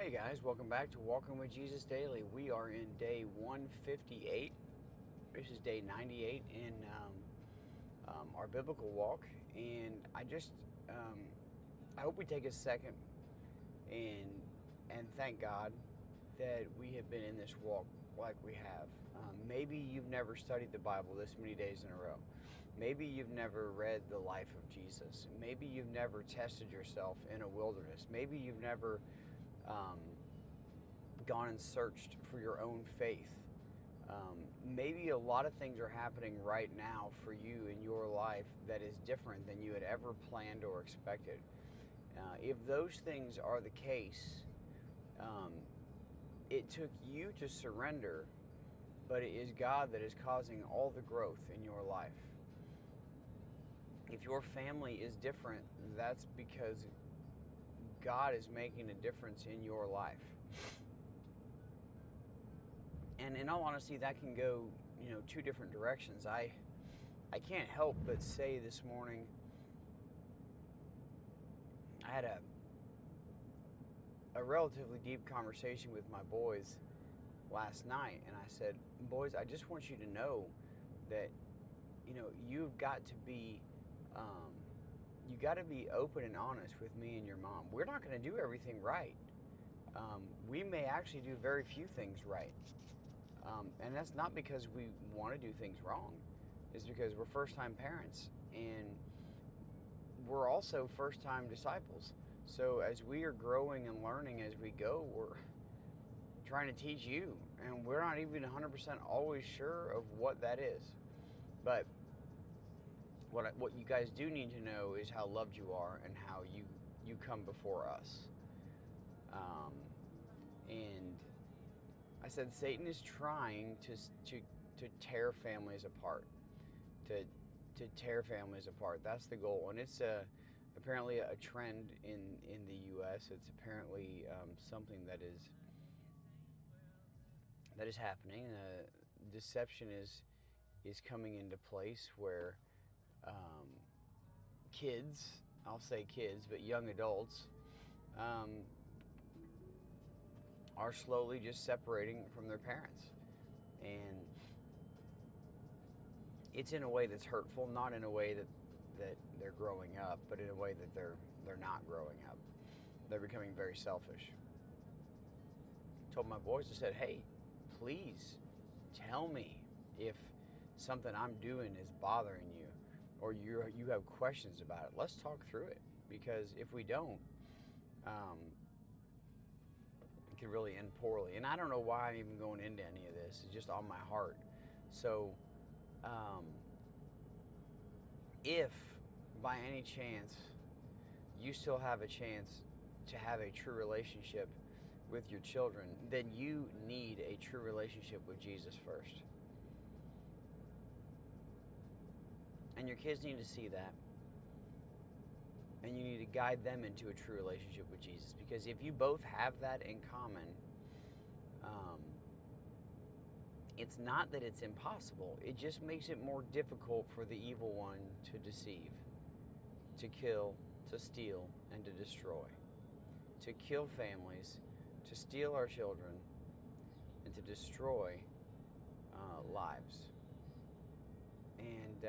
Hey guys, welcome back to Walking with Jesus Daily. We are in day 158. This is day 98 in our biblical walk, and I hope we take a second and thank God that we have been in this walk like we have. Maybe you've never studied the Bible this many days in a row. Maybe you've never read the life of Jesus. Maybe you've never tested yourself in a wilderness. Maybe you've never gone and searched for your own faith. Maybe a lot of things are happening right now for you in your life that is different than you had ever planned or expected. If those things are the case, it took you to surrender, but it is God that is causing all the growth in your life. If your family is different, that's because God is making a difference in your life. And in all honesty, that can go, two different directions. I can't help but say this morning, I had a relatively deep conversation with my boys last night, and I said, boys, I just want you to know that, you've got to be you got to be open and honest with me and your mom. We're not going to do everything right. We may actually do very few things right. And that's not because we want to do things wrong. It's because we're first-time parents, and we're also first-time disciples. So as we are growing and learning as we go, we're trying to teach you, and we're not even 100% always sure of what that is. But what you guys do need to know is how loved you are and how you come before us. And I said Satan is trying to tear families apart, to tear families apart. That's the goal, and it's apparently a trend in the U.S. It's apparently something that is happening. Deception is coming into place where kids, I'll say kids, but young adults, are slowly just separating from their parents. And it's in a way that's hurtful, not in a way that they're growing up, but in a way that they're not growing up. They're becoming very selfish. I told my boys, I said, hey, please tell me if something I'm doing is bothering you, or you have questions about it. Let's talk through it, because if we don't, it could really end poorly. And I don't know why I'm even going into any of this. It's just on my heart. So if by any chance you still have a chance to have a true relationship with your children, then you need a true relationship with Jesus first. And your kids need to see that. And you need to guide them into a true relationship with Jesus. Because if you both have that in common, it's not that it's impossible. It just makes it more difficult for the evil one to deceive, to kill, to steal, and to destroy. To kill families, to steal our children, and to destroy lives. And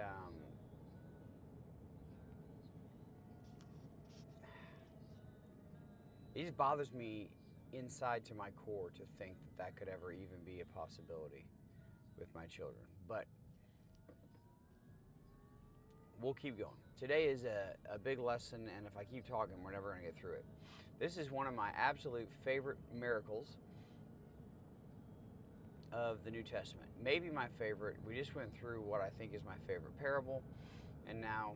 it just bothers me inside to my core to think that could ever even be a possibility with my children. But we'll keep going. Today is a big lesson, and if I keep talking, we're never going to get through it. This is one of my absolute favorite miracles of the New Testament. Maybe my favorite. We just went through what I think is my favorite parable, and now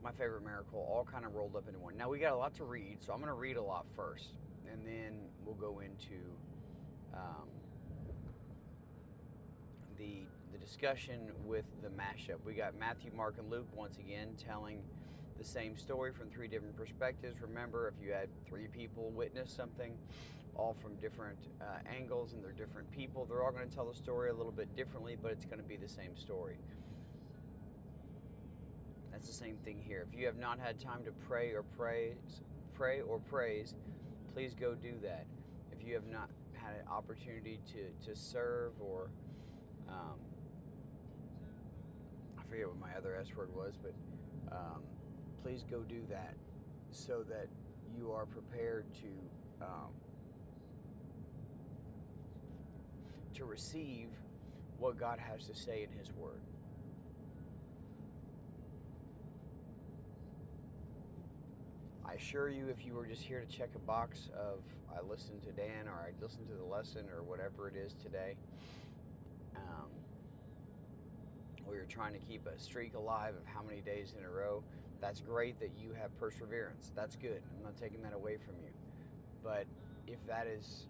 my favorite miracle, all kind of rolled up into one. Now we got a lot to read, so I'm going to read a lot first, and then we'll go into the discussion with the mashup. We got Matthew, Mark, and Luke once again telling the same story from three different perspectives. Remember, if you had three people witness something, all from different angles, and they're different people, they're all going to tell the story a little bit differently, but it's going to be the same story. that's the same thing here. If you have not had time to pray or praise, please go do that. If you have not had an opportunity to serve, or I forget what my other S word was, but please go do that, so that you are prepared to receive what God has to say in His Word. I assure you, if you were just here to check a box of I listened to Dan, or I listened to the lesson, or whatever it is today, or you're trying to keep a streak alive of how many days in a row, that's great that you have perseverance. That's good. I'm not taking that away from you. But if that's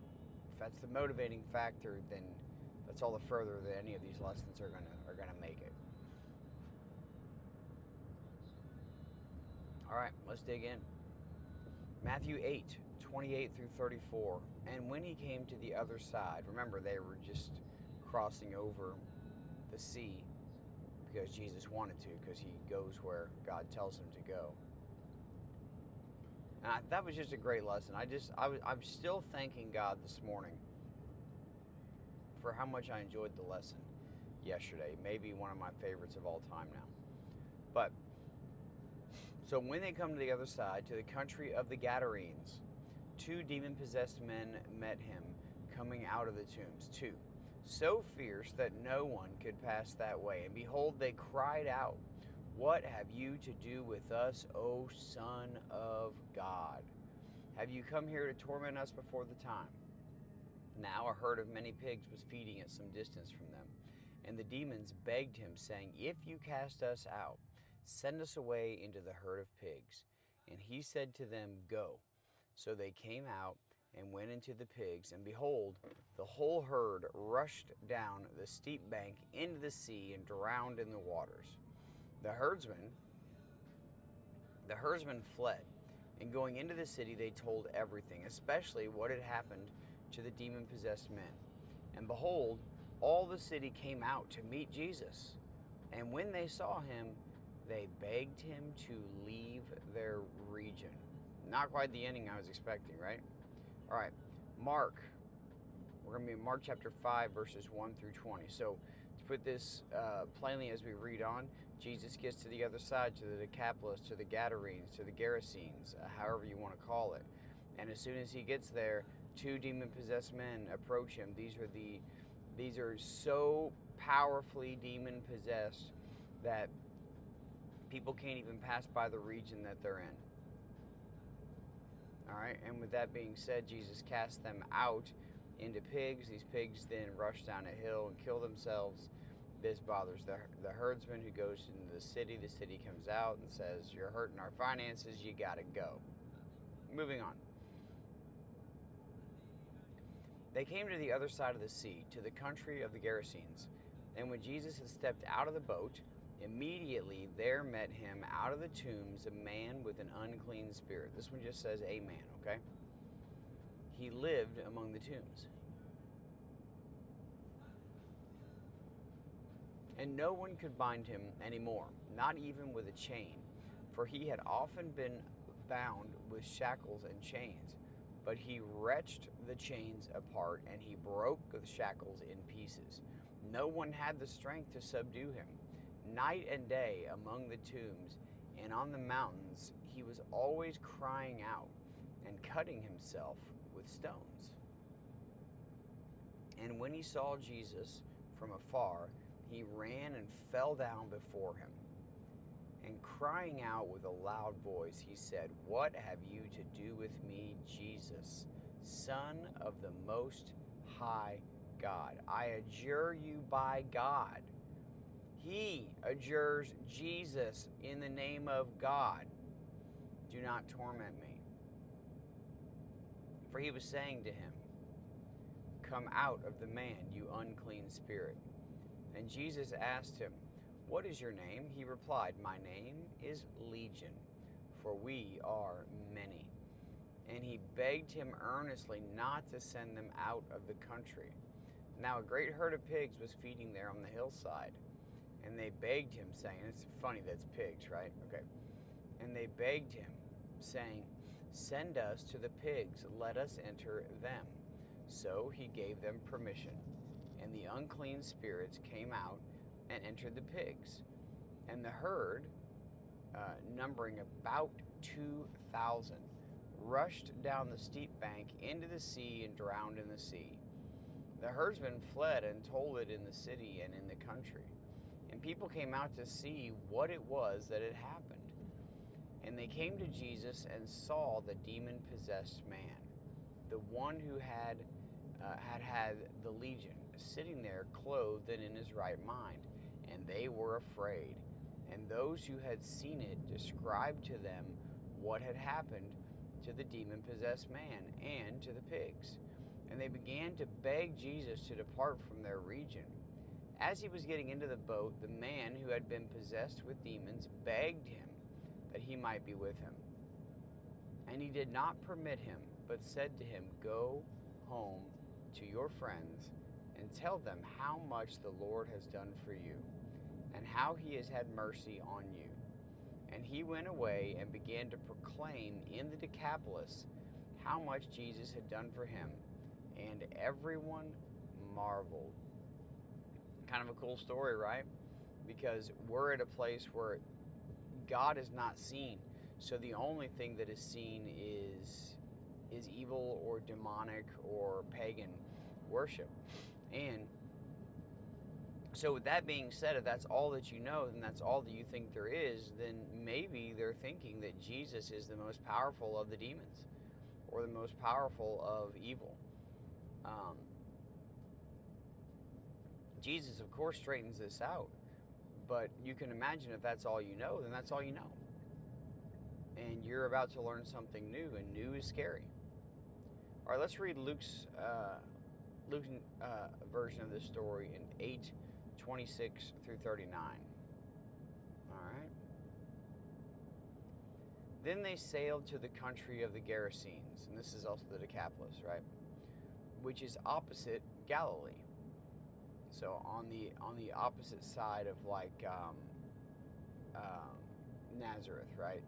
the motivating factor, then that's all the further that any of these lessons are gonna make it. All right, let's dig in. Matthew 8:28 through 34. And when he came to the other side, remember they were just crossing over the sea because Jesus wanted to, because he goes where God tells him to go. And that was just a great lesson. I'm still thanking God this morning for how much I enjoyed the lesson yesterday. Maybe one of my favorites of all time now. But so when they come to the other side, to the country of the Gadarenes, 2 demon-possessed men met him coming out of the tombs. 2, so fierce that no one could pass that way. And behold, they cried out, "What have you to do with us, O Son of God? Have you come here to torment us before the time?" Now a herd of many pigs was feeding at some distance from them. And the demons begged him, saying, "If you cast us out, send us away into the herd of pigs." And he said to them, "Go." So they came out and went into the pigs, and behold, the whole herd rushed down the steep bank into the sea and drowned in the waters. The herdsmen fled, and going into the city they told everything, especially what had happened to the demon-possessed men. And behold, all the city came out to meet Jesus. And when they saw him, they begged him to leave their region. Not quite the ending I was expecting, right? All right, Mark. We're going to be in Mark chapter 5, verses 1 through 20. So to put this plainly as we read on, Jesus gets to the other side, to the Decapolis, to the Gadarenes, to the Gerasenes, however you want to call it. And as soon as he gets there, 2 demon-possessed men approach him. These are so powerfully demon-possessed that people can't even pass by the region that they're in. All right, and with that being said, Jesus cast them out into pigs. These pigs then rush down a hill and kill themselves. This bothers the herdsman who goes into the city. The city comes out and says, "You're hurting our finances, you gotta go." Moving on. They came to the other side of the sea, to the country of the Gerasenes. And when Jesus had stepped out of the boat, immediately there met him out of the tombs a man with an unclean spirit. This one just says a man, okay? He lived among the tombs. And no one could bind him anymore, not even with a chain, for he had often been bound with shackles and chains. But he wrenched the chains apart, and he broke the shackles in pieces. No one had the strength to subdue him. Night and day among the tombs and on the mountains, he was always crying out and cutting himself with stones. And when he saw Jesus from afar, he ran and fell down before him. And crying out with a loud voice, he said, "What have you to do with me, Jesus, Son of the Most High God? I adjure you by God." He adjures Jesus in the name of God, "Do not torment me." For he was saying to him, "Come out of the man, you unclean spirit." And Jesus asked him, "What is your name?" He replied, "My name is Legion, for we are many." And he begged him earnestly not to send them out of the country. Now a great herd of pigs was feeding there on the hillside. And they begged him, saying, it's funny that's pigs, right? Okay. And they begged him, saying, send us to the pigs, let us enter them. So he gave them permission. And the unclean spirits came out and entered the pigs. And the herd, numbering about 2,000, rushed down the steep bank into the sea and drowned in the sea. The herdsmen fled and told it in the city and in the country. And people came out to see what it was that had happened. And they came to Jesus and saw the demon-possessed man, the one who had the legion, sitting there clothed and in his right mind. And they were afraid. And those who had seen it described to them what had happened to the demon-possessed man and to the pigs. And they began to beg Jesus to depart from their region. As he was getting into the boat, the man who had been possessed with demons begged him that he might be with him. And he did not permit him, but said to him, go home to your friends and tell them how much the Lord has done for you, and how he has had mercy on you. And he went away and began to proclaim in the Decapolis how much Jesus had done for him, and everyone marveled. Kind of a cool story, right? Because we're at a place where God is not seen. So the only thing that is seen is evil or demonic or pagan worship. And so with that being said, if that's all that you know, then that's all that you think there is, then maybe they're thinking that Jesus is the most powerful of the demons or the most powerful of evil. Jesus, of course, straightens this out, but you can imagine if that's all you know, then that's all you know. And you're about to learn something new, and new is scary. All right, let's read Luke's version of this story in 8:26 through 39. All right. Then they sailed to the country of the Gerasenes, and this is also the Decapolis, right? Which is opposite Galilee. So on the opposite side of like Nazareth, right?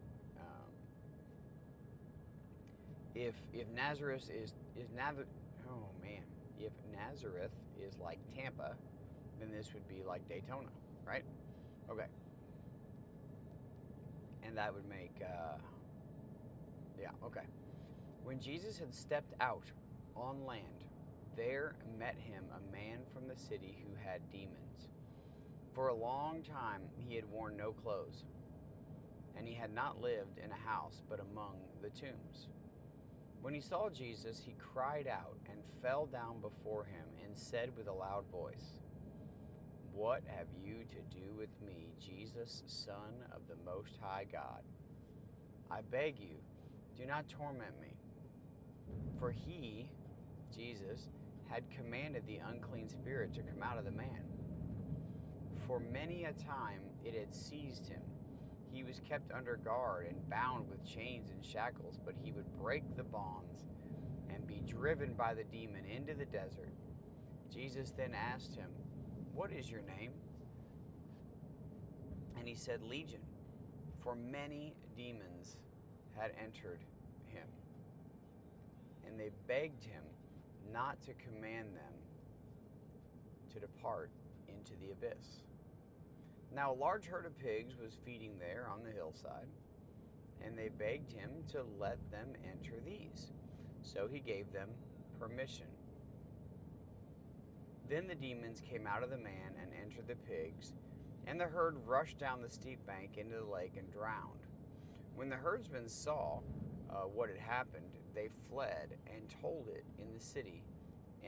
If Nazareth is if Nazareth is like Tampa, then this would be like Daytona, right? Okay. And that would make okay. When Jesus had stepped out on land, there met him a man from the city who had demons. For a long time he had worn no clothes, and he had not lived in a house but among the tombs. When he saw Jesus, he cried out and fell down before him and said with a loud voice, what have you to do with me, Jesus, Son of the Most High God? I beg you, do not torment me. For he, Jesus, had commanded the unclean spirit to come out of the man. For many a time it had seized him. He was kept under guard and bound with chains and shackles, but he would break the bonds and be driven by the demon into the desert. Jesus then asked him, what is your name? And he said, Legion, for many demons had entered him. And they begged him not to command them to depart into the abyss. Now a large herd of pigs was feeding there on the hillside, and they begged him to let them enter these. So he gave them permission. Then the demons came out of the man and entered the pigs, and the herd rushed down the steep bank into the lake and drowned. When the herdsmen saw what had happened, they fled and told it in the city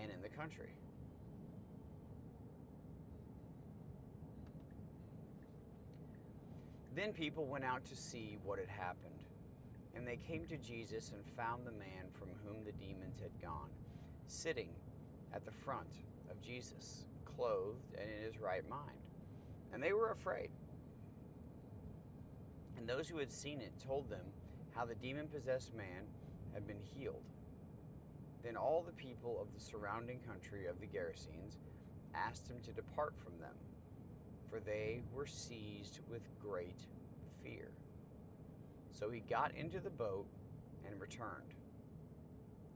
and in the country. Then people went out to see what had happened, and they came to Jesus and found the man from whom the demons had gone, sitting at the front of Jesus, clothed and in his right mind. And they were afraid. And those who had seen it told them how the demon-possessed man had been healed. Then all the people of the surrounding country of the Gerasenes asked him to depart from them. for they were seized with great fear. So he got into the boat and returned.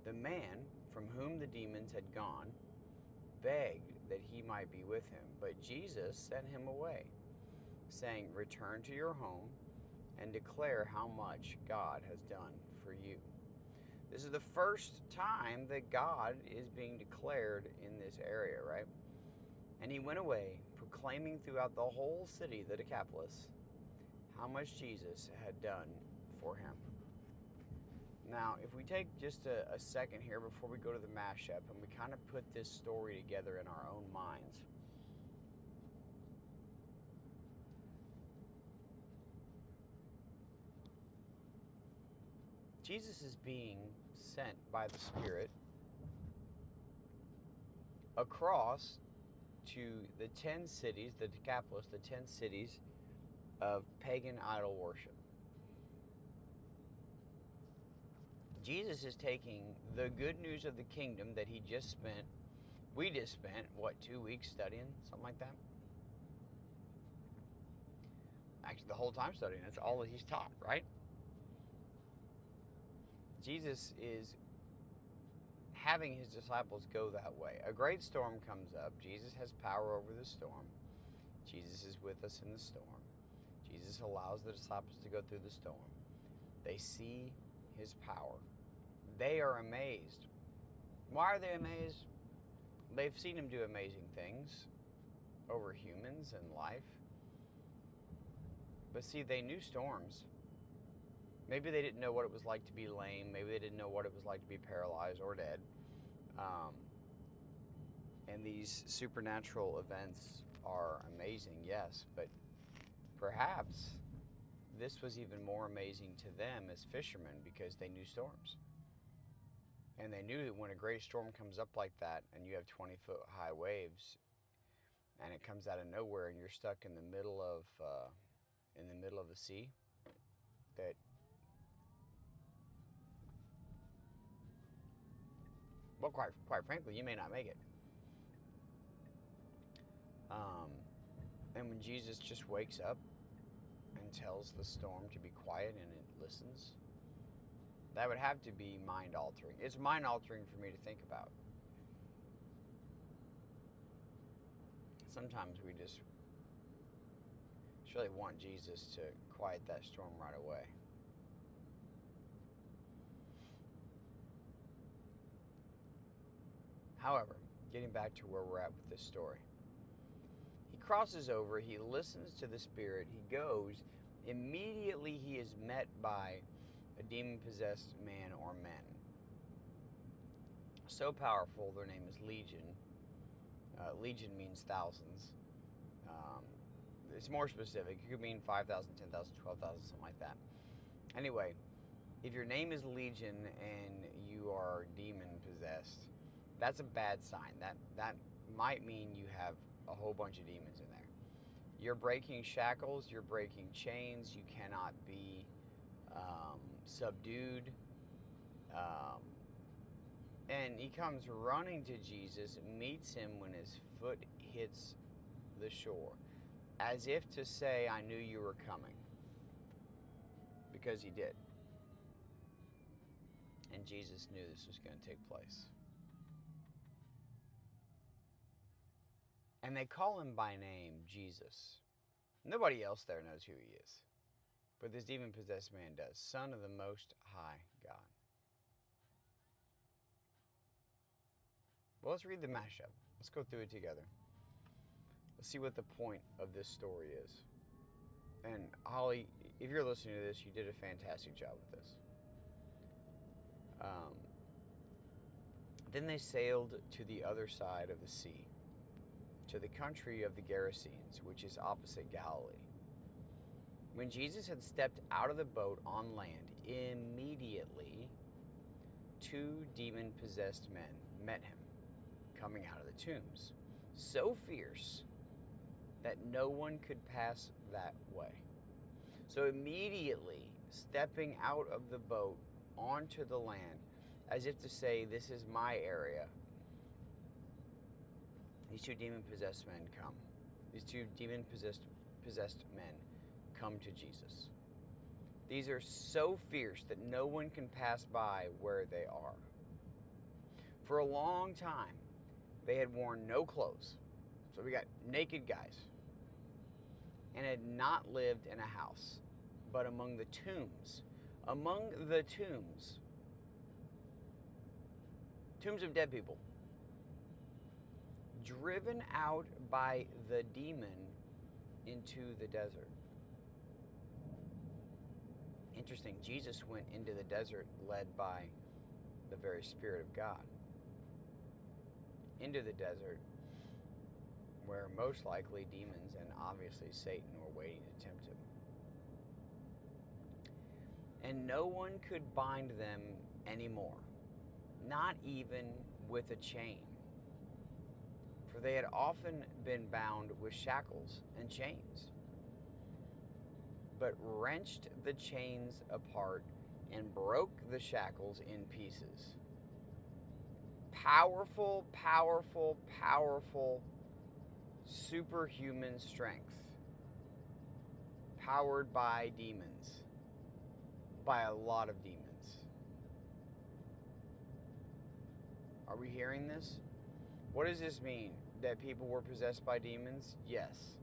The man from whom the demons had gone begged that he might be with him, but Jesus sent him away, saying, "Return to your home and declare how much God has done for you." This is the first time that God is being declared in this area, right? And he went away, proclaiming throughout the whole city, the Decapolis, how much Jesus had done for him. Now, if we take just a second here before we go to the mashup and we kind of put this story together in our own minds. Jesus is being sent by the Spirit across to the 10 cities, the Decapolis, the 10 cities of pagan idol worship. Jesus is taking the good news of the kingdom that we just spent, 2 weeks studying, something like that? Actually, the whole time studying, that's all that he's taught, right? Jesus is having his disciples go that way. A great storm comes up. Jesus has power over the storm. Jesus is with us in the storm. Jesus allows the disciples to go through the storm. They see his power. They are amazed. Why are they amazed? They've seen him do amazing things over humans and life. But see, they knew storms. Maybe they didn't know what it was like to be lame. Maybe they didn't know what it was like to be paralyzed or dead. And these supernatural events are amazing, yes, but perhaps this was even more amazing to them as fishermen because they knew storms. And they knew that when a great storm comes up like that and you have 20-foot high waves and it comes out of nowhere and you're stuck in the middle of the sea, that well, quite frankly, you may not make it. And when Jesus just wakes up and tells the storm to be quiet and it listens, that would have to be mind-altering. It's mind-altering for me to think about. Sometimes we just really want Jesus to quiet that storm right away. However, getting back to where we're at with this story. He crosses over, he listens to the Spirit, he goes. Immediately he is met by a demon-possessed man or men. So powerful, their name is Legion. Legion means thousands. It's more specific. It could mean 5,000, 10,000, 12,000, something like that. Anyway, if your name is Legion and you are demon-possessed, that's a bad sign. That might mean you have a whole bunch of demons in there. You're breaking shackles, you're breaking chains, you cannot be subdued. And he comes running to Jesus, meets him when his foot hits the shore, as if to say, "I knew you were coming," because he did. And Jesus knew this was going to take place. And they call him by name, Jesus. Nobody else there knows who he is. But this demon-possessed man does. Son of the Most High God. Well, let's read the mashup. Let's go through it together. Let's see what the point of this story is. And Holly, if you're listening to this, you did a fantastic job with this. Then they sailed to the other side of the sea, to the country of the Gerasenes, which is opposite Galilee. When Jesus had stepped out of the boat on land, immediately 2 demon-possessed men met him, coming out of the tombs, so fierce that no one could pass that way. So immediately, stepping out of the boat onto the land, as if to say, "This is my area," these 2 demon-possessed men come. These two demon-possessed men come to Jesus. These are so fierce that no one can pass by where they are. For a long time, they had worn no clothes. So we got naked guys. And had not lived in a house, but among the tombs. Among the tombs. Tombs of dead people. Driven out by the demon into the desert. Interesting, Jesus went into the desert led by the very Spirit of God. Into the desert where most likely demons and obviously Satan were waiting to tempt him. And no one could bind them anymore, not even with a chain. For they had often been bound with shackles and chains, but wrenched the chains apart and broke the shackles in pieces. Powerful, powerful, powerful, superhuman strength, powered by demons, by a lot of demons. Are we hearing this? What does this mean? That people were possessed by demons? Yes.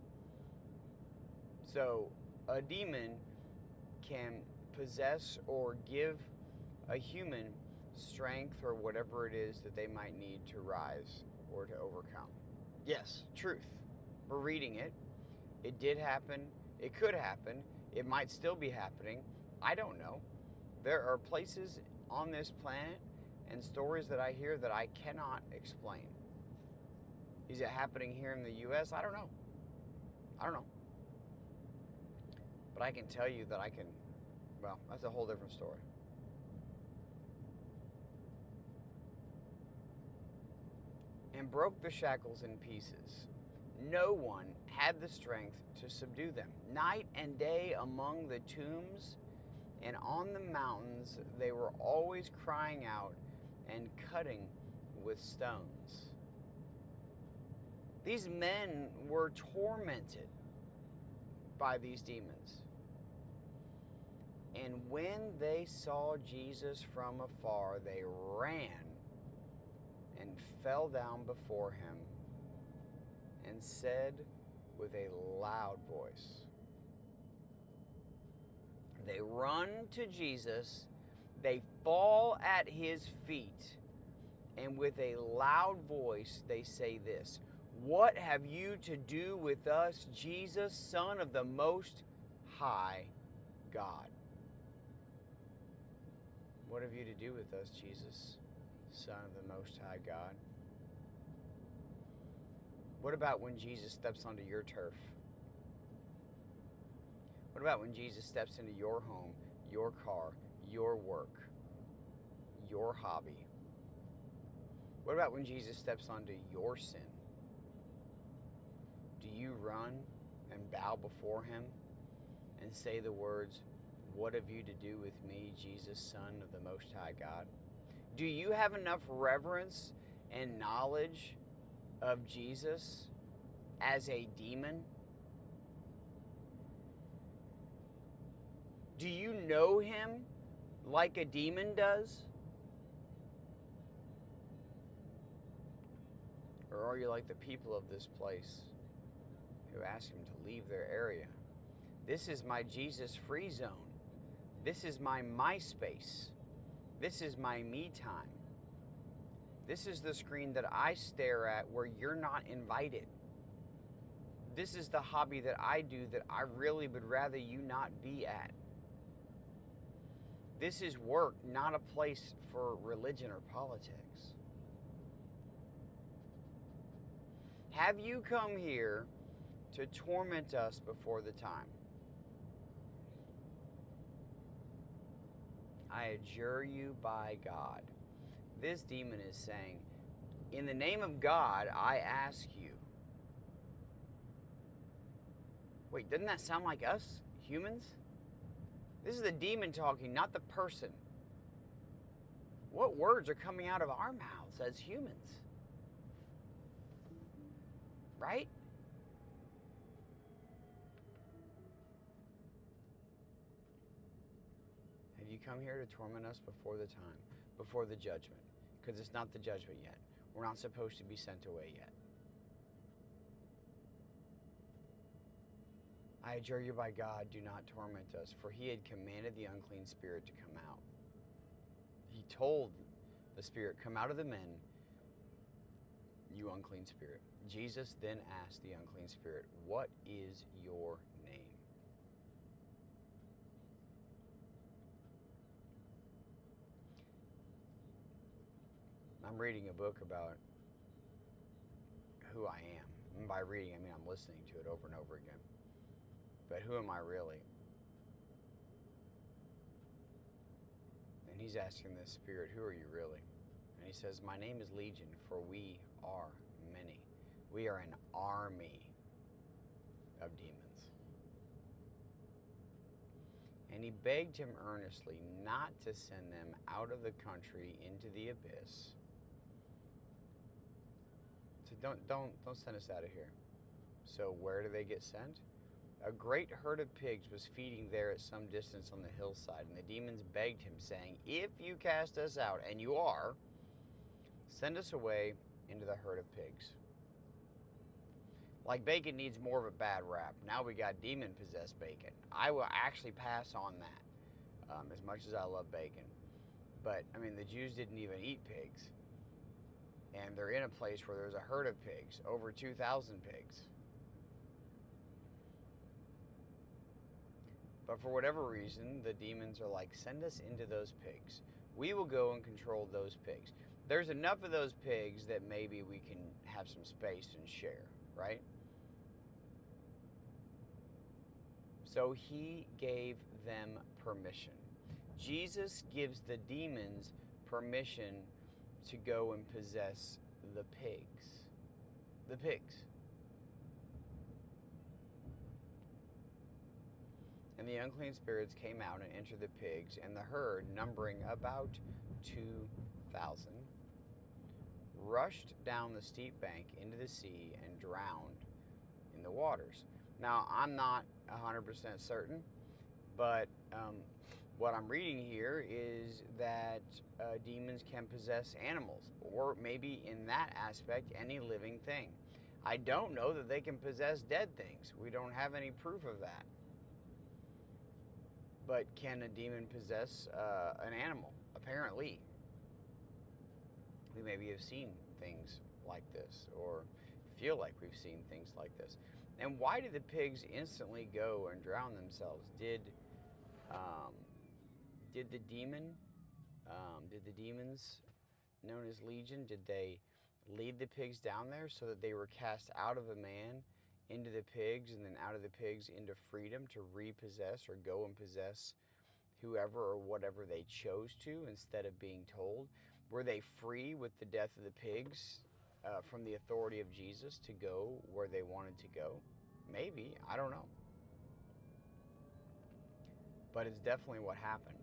So, a demon can possess or give a human strength or whatever it is that they might need to rise or to overcome. Yes, truth. We're reading it. It did happen. It could happen. It might still be happening. I don't know. There are places on this planet and stories that I hear that I cannot explain. Is it happening here in the U.S.? I don't know. But I can tell you that well, that's a whole different story. And broke the shackles in pieces. No one had the strength to subdue them. Night and day among the tombs and on the mountains, they were always crying out and cutting with stones. These men were tormented by these demons. And when they saw Jesus from afar, they ran and fell down before him and said with a loud voice. They run to Jesus, they fall at his feet, and with a loud voice they say this: "What have you to do with us, Jesus, Son of the Most High God?" What have you to do with us, Jesus, Son of the Most High God? What about when Jesus steps onto your turf? What about when Jesus steps into your home, your car, your work, your hobby? What about when Jesus steps onto your sin? Do you run and bow before him and say the words, "What have you to do with me, Jesus, Son of the Most High God"? Do you have enough reverence and knowledge of Jesus as a demon? Do you know him like a demon does? Or are you like the people of this place who ask him to leave their area? This is my Jesus free zone. This is my MySpace. This is my me time. This is the screen that I stare at where you're not invited. This is the hobby that I do that I really would rather you not be at. This is work, not a place for religion or politics. Have you come here to torment us before the time? I adjure you by God. This demon is saying, in the name of God, I ask you. Wait, doesn't that sound like us, humans? This is the demon talking, not the person. What words are coming out of our mouths as humans? Right? come here to torment us before the time, before the judgment, because it's not the judgment yet. We're not supposed to be sent away yet. I adjure you by God, do not torment us, for he had commanded the unclean spirit to come out. He told the spirit, come out of the men, you unclean spirit. Jesus then asked the unclean spirit, what is your name? I'm reading a book about who I am. And by reading, I mean I'm listening to it over and over again. But who am I really? And he's asking this spirit, who are you really? And he says, my name is Legion, for we are many. We are an army of demons. And he begged him earnestly not to send them out of the country into the abyss. So don't send us out of here. So where do they get sent? A great herd of pigs was feeding there at some distance on the hillside, and the demons begged him, saying, if you cast us out, and you are, send us away into the herd of pigs. Like bacon needs more of a bad rap. Now we got demon-possessed bacon. I will actually pass on that, as much as I love bacon. But, I mean, the Jews didn't even eat pigs. And they're in a place where there's a herd of pigs, over 2,000 pigs. But for whatever reason, the demons are like, send us into those pigs. We will go and control those pigs. There's enough of those pigs that maybe we can have some space and share, right? So he gave them permission. Jesus gives the demons permission to go and possess the pigs. The pigs. And the unclean spirits came out and entered the pigs, and the herd, numbering about 2,000, rushed down the steep bank into the sea and drowned in the waters. Now, I'm not 100% certain, but what I'm reading here is that demons can possess animals, or maybe in that aspect, any living thing. I don't know that they can possess dead things. We don't have any proof of that. But can a demon possess an animal? Apparently. We maybe have seen things like this, or feel like we've seen things like this. And why did the pigs instantly go and drown themselves? Did the demons known as Legion, did they lead the pigs down there so that they were cast out of a man into the pigs, and then out of the pigs into freedom to repossess or go and possess whoever or whatever they chose to instead of being told? Were they free with the death of the pigs from the authority of Jesus to go where they wanted to go? Maybe. I don't know. But it's definitely what happened.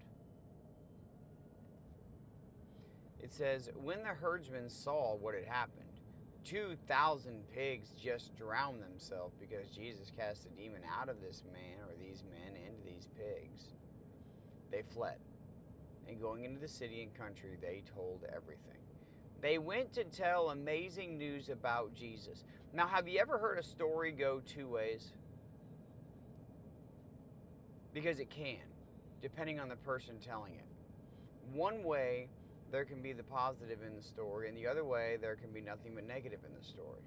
It says, when the herdsmen saw what had happened, 2,000 pigs just drowned themselves because Jesus cast a demon out of this man or these men into these pigs. They fled. And going into the city and country, they told everything. They went to tell amazing news about Jesus. Now, have you ever heard a story go two ways? Because it can, depending on the person telling it. One way, there can be the positive in the story, and the other way, there can be nothing but negative in the story.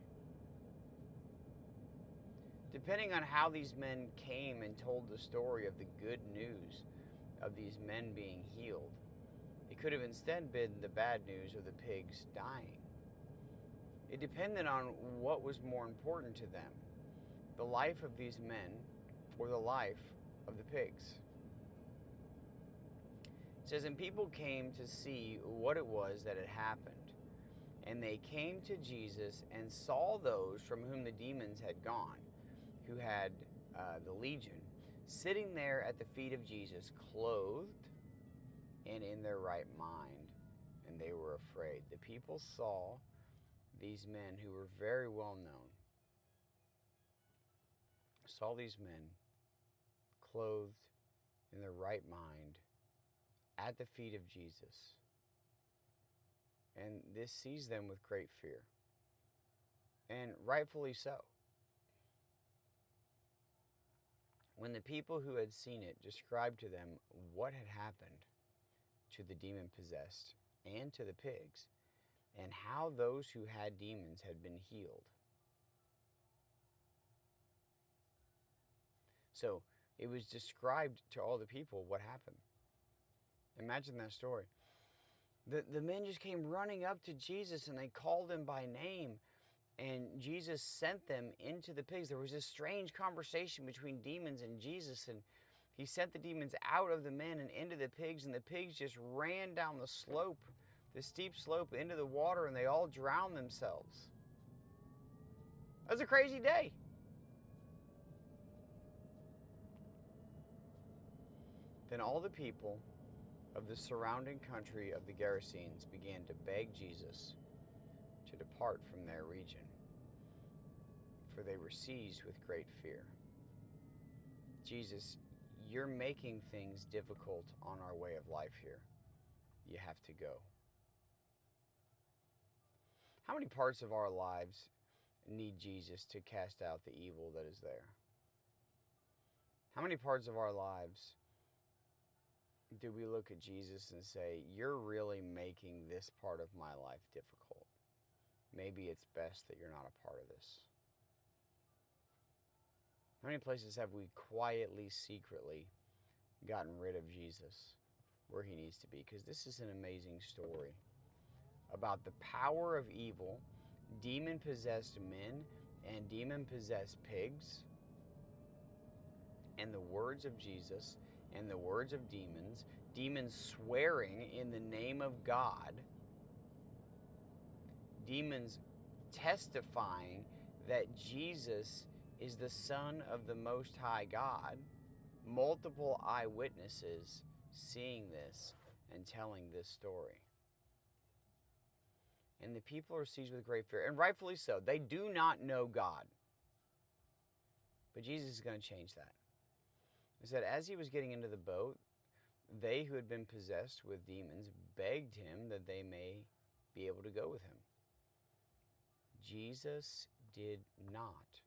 Depending on how these men came and told the story of the good news of these men being healed, it could have instead been the bad news of the pigs dying. It depended on what was more important to them, the life of these men or the life of the pigs. It says, and people came to see what it was that had happened. And they came to Jesus and saw those from whom the demons had gone, who had the legion, sitting there at the feet of Jesus, clothed and in their right mind. And they were afraid. The people saw these men who were very well known, saw these men clothed in their right mind, at the feet of Jesus. And this seized them with great fear. And rightfully so. When the people who had seen it described to them what had happened to the demon-possessed and to the pigs, and how those who had demons had been healed. So it was described to all the people what happened. Imagine that story. The men just came running up to Jesus and they called him by name. And Jesus sent them into the pigs. There was this strange conversation between demons and Jesus. And he sent the demons out of the men and into the pigs. And the pigs just ran down the slope, the steep slope, into the water. And they all drowned themselves. That was a crazy day. Then all the people of the surrounding country of the Gerasenes began to beg Jesus to depart from their region, for they were seized with great fear. Jesus, you're making things difficult on our way of life here. You have to go. How many parts of our lives need Jesus to cast out the evil that is there? How many parts of our lives do we look at Jesus and say, you're really making this part of my life difficult? Maybe it's best that you're not a part of this. How many places have we quietly, secretly gotten rid of Jesus where he needs to be? Because this is an amazing story about the power of evil, demon-possessed men and demon-possessed pigs, and the words of Jesus and the words of demons, demons swearing in the name of God, demons testifying that Jesus is the Son of the Most High God, multiple eyewitnesses seeing this and telling this story. And the people are seized with great fear, and rightfully so. They do not know God. But Jesus is going to change that. It said, as he was getting into the boat, they who had been possessed with demons begged him that they may be able to go with him. Jesus did not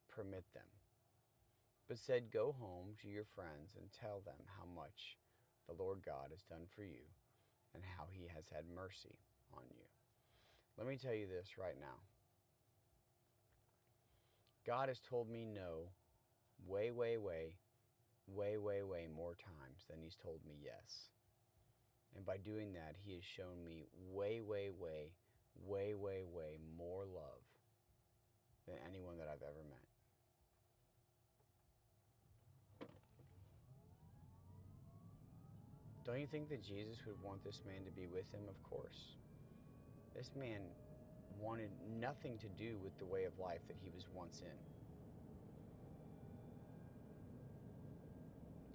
permit them, but said, go home to your friends and tell them how much the Lord God has done for you and how he has had mercy on you. Let me tell you this right now. God has told me no way more times than he's told me yes. And by doing that, he has shown me way more love than anyone that I've ever met. Don't you think that Jesus would want this man to be with him? Of course. This man wanted nothing to do with the way of life that he was once in.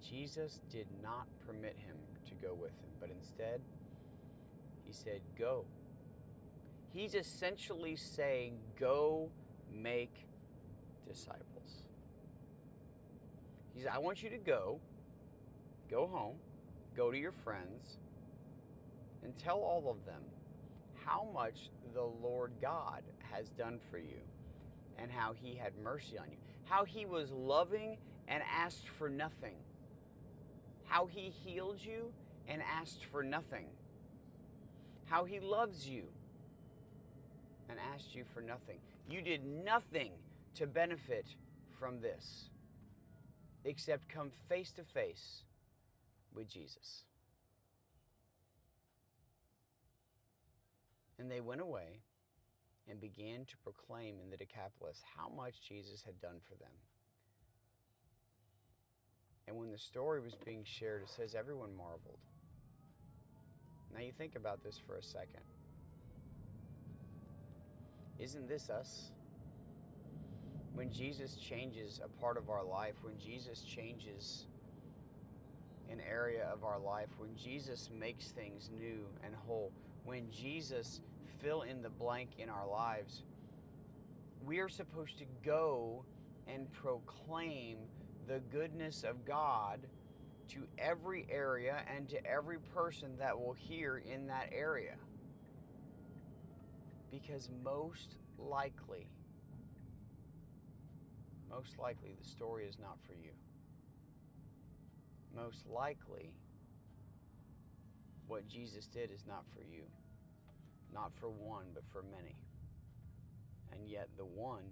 Jesus did not permit him to go with him, but instead, he said, go. He's essentially saying, go make disciples. He said, I want you to go home, go to your friends, and tell all of them how much the Lord God has done for you and how he had mercy on you, how he was loving and asked for nothing, how he healed you and asked for nothing, how he loves you and asked you for nothing. You did nothing to benefit from this except come face to face with Jesus. And they went away and began to proclaim in the Decapolis how much Jesus had done for them. And when the story was being shared, it says everyone marveled. Now you think about this for a second. Isn't this us? When Jesus changes a part of our life, when Jesus changes an area of our life, when Jesus makes things new and whole, when Jesus fill in the blank in our lives, we are supposed to go and proclaim the goodness of God to every area and to every person that will hear in that area. Because most likely the story is not for you. Most likely what Jesus did is not for you. Not for one, but for many. And yet the one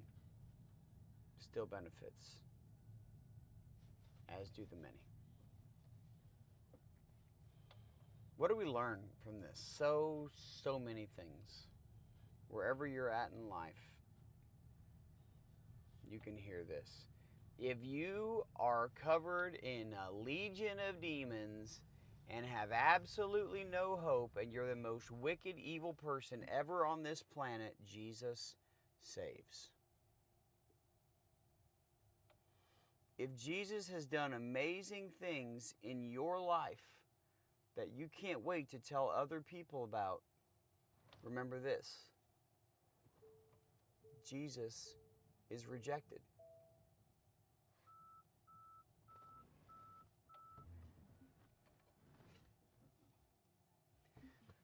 still benefits, as do the many. What do we learn from this? So many things. Wherever you're at in life, you can hear this. If you are covered in a legion of demons and have absolutely no hope, and you're the most wicked, evil person ever on this planet, Jesus saves. If Jesus has done amazing things in your life that you can't wait to tell other people about, remember this: Jesus is rejected.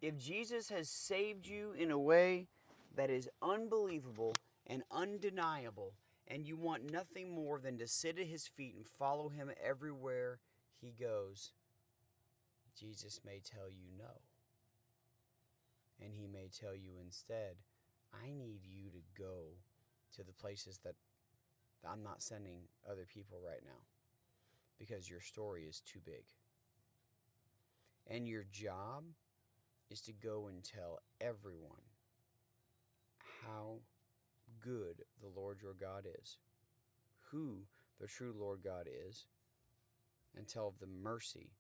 If Jesus has saved you in a way that is unbelievable and undeniable, and you want nothing more than to sit at his feet and follow him everywhere he goes, Jesus may tell you no. And he may tell you instead, I need you to go to the places that I'm not sending other people right now, because your story is too big. And your job is to go and tell everyone how good the Lord your God is, who the true Lord God is, and tell of the mercy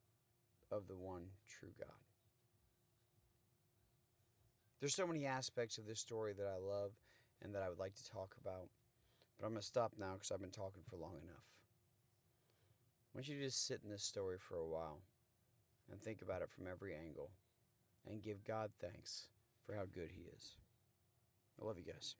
of the one true God. There's so many aspects of this story that I love and that I would like to talk about, but I'm going to stop now because I've been talking for long enough. I want you to just sit in this story for a while and think about it from every angle and give God thanks for how good he is. I love you guys.